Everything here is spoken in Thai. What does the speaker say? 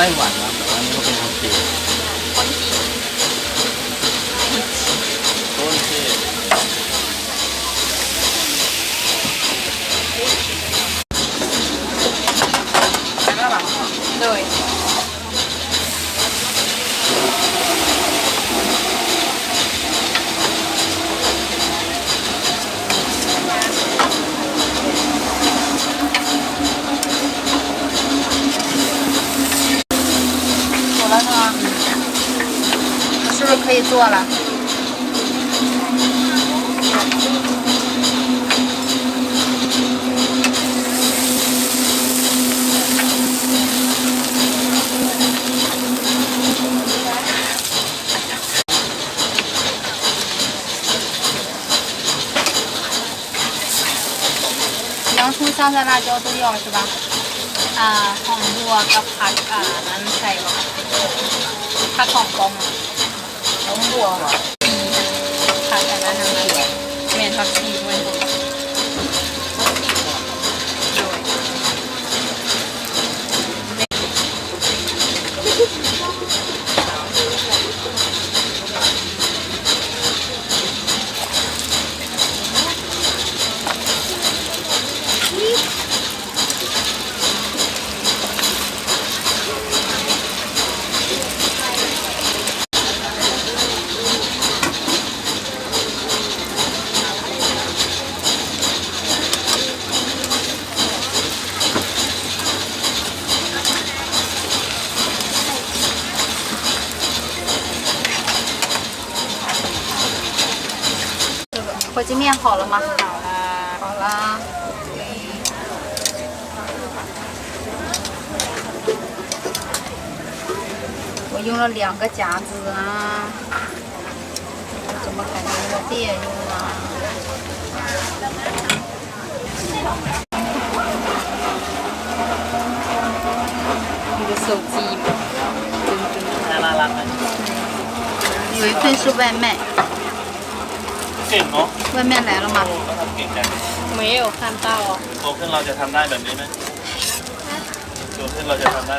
ไต้หวันนะแต่ว่านี่ก็เป็นคนจีนคนจีนต้นเทศโดย好了呢，是不是可以做了？洋葱、香菜、辣椒都要是吧？หอมบัวกับผัดนั้นใส่บ่ผัดหอมกองหอมบัวผัดอันนั้นทำไมเมนผักชีด้วย火鸡面好了吗？好了，好了。我用了2个夹子啊，怎么感觉有别扭啊？你的手机，น่ารักนะ有一份是外卖。เก่งเนาะ外卖来了吗？ก็ทำเก่งจัง没有看到。โตขึ้นเราจะทำได้แบบนี้ไหมโตขึ้นเราจะทำได้